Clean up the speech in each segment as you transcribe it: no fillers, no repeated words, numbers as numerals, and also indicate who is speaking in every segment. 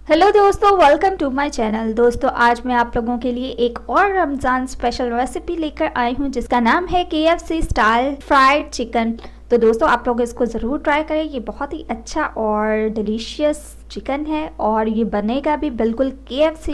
Speaker 1: Hello दोस्तों, welcome to my channel. दोस्तों आज मैं आप लोगों के लिए एक और रमज़ान स्पेशल रेसिपी लेकर आई हूं जिसका नाम है KFC स्टाइल फ्राइड चिकन। तो दोस्तों आप लोग इसको ज़रूर ट्राई करें। ये बहुत ही अच्छा और डिलीशियस चिकन है और ये बनेगा भी बिल्कुल KFC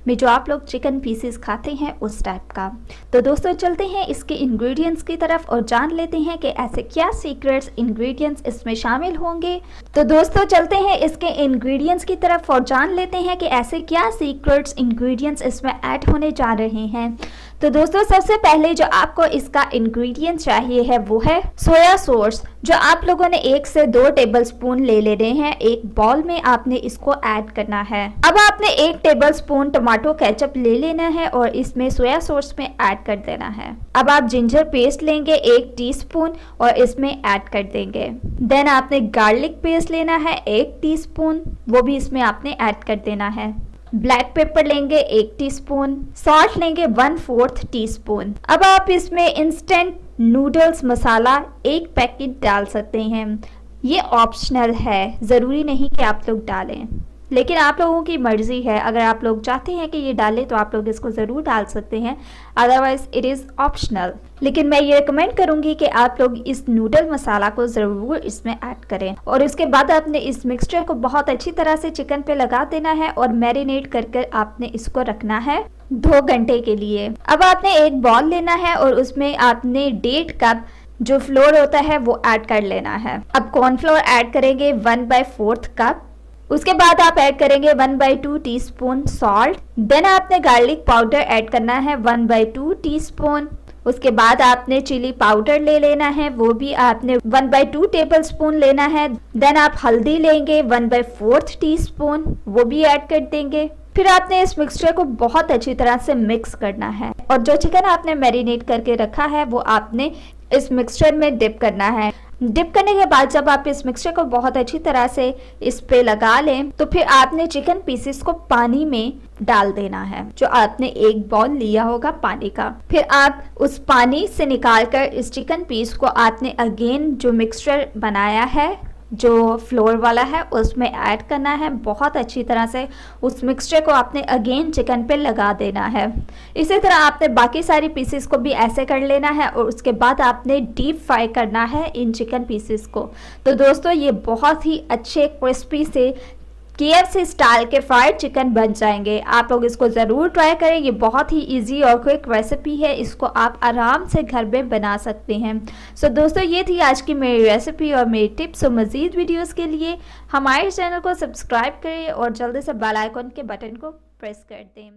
Speaker 1: में जो आप लोग चिकन पीसेस खाते हैं उस टाइप का। तो दोस्तों चलते हैं इसके इंग्रेडिएंट्स की तरफ और जान लेते हैं कि ऐसे क्या सीक्रेट्स इंग्रेडिएंट्स इसमें शामिल होंगे। तो दोस्तों चलते हैं इसके इंग्रेडिएंट्स की तरफ और जान लेते हैं कि ऐसे क्या सीक्रेट्स इंग्रेडिएंट्स इसमें ऐड होने जा रहे हैं। तो दोस्तों सबसे पहले जो आपको इसका इंग्रेडिएंट चाहिए है वो है सोया सॉस, जो आप लोगों ने 1 से 2 टेबलस्पून ले लेने हैं। एक बाउल में आपने इसको ऐड करना है। अब आपने 1 टेबलस्पून टमाटो केचप ले लेना है और इसमें सोया सॉस में ऐड कर देना है। अब आप जिंजर पेस्ट लेंगे 1 टीस्पून और इसमें ऐड कर देंगे। देन आपने गार्लिक पेस्ट लेना है 1 टीस्पून, वो भी इसमें आपने ऐड कर देना है। ब्लैक पेपर लेंगे 1 टीस्पून, सॉल्ट लेंगे 1/4 टीस्पून। अब आप इसमें इंस्टेंट नूडल्स मसाला 1 पैकेट डाल सकते हैं। ये ऑप्शनल है, ज़रूरी नहीं कि आप लोग डालें, लेकिन आप लोगों की मर्ज़ी है। अगर आप लोग चाहते हैं कि ये डालें तो आप लोग इसको ज़रूर डाल सकते हैं, अदरवाइज़ इट इज़ ऑप्शनल। लेकिन मैं ये रिकमेंड करूंगी कि आप लोग इस नूडल मसाला को ज़रूर इसमें ऐड करें। और इसके बाद आपने इस मिक्सचर को बहुत अच्छी तरह से चिकन पे लगा देना है और मैरिनेट करके आपने इसको रखना है 2 घंटे के लिए। अब आपने एक बॉल लेना है और उसमें आपने 1.5 कप जो फ्लोर होता है वो ऐड कर लेना है। अब कॉर्नफ्लोर ऐड करेंगे 1/4 कप। उसके बाद आप ऐड करेंगे 1/2 टीस्पून सॉल्ट। देन आपने गार्लिक पाउडर ऐड करना है 1/2 टीस्पून। उसके बाद आपने चिली पाउडर ले लेना है, वो भी आपने 1/2 टेबलस्पून लेना है। देन आप हल्दी लेंगे 1/4 टीस्पून, वो भी ऐड कर देंगे। फिर आपने इस मिक्सचर को बहुत अच्छी तरह से मिक्स करना है और जो चिकन आपने मैरिनेट करके रखा है वो आपने इस मिक्सचर में डिप करना है। डिप करने के बाद जब आप इस मिक्सचर को बहुत अच्छी तरह से इस पे लगा लें तो फिर आपने चिकन पीसेस को पानी में डाल देना है, जो आपने एक बाउल लिया होगा पानी का। फिर आप उस पानी से निकालकर इस चिकन पीस को आपने अगेन जो मिक्सचर बनाया है जो फ्लोर वाला है उसमें ऐड करना है। बहुत अच्छी तरह से उस मिक्सचर को आपने अगेन चिकन पे लगा देना है। इसी तरह आपने बाकी सारी पीसेस को भी ऐसे कर लेना है और उसके बाद आपने डीप फ्राई करना है इन चिकन पीसेस को। तो दोस्तों ये बहुत ही अच्छे क्रिस्पी से KFC स्टाइल के फ्राइड चिकन बन जाएंगे। आप लोग इसको ज़रूर ट्राई करें। ये बहुत ही इजी और क्विक रेसिपी है, इसको आप आराम से घर में बना सकते हैं। सो दोस्तों ये थी आज की मेरी रेसिपी और मेरी टिप्स। और मज़ीद वीडियोस के लिए हमारे चैनल को सब्सक्राइब करें और जल्दी से बेल आइकन के बटन को प्रेस कर दें।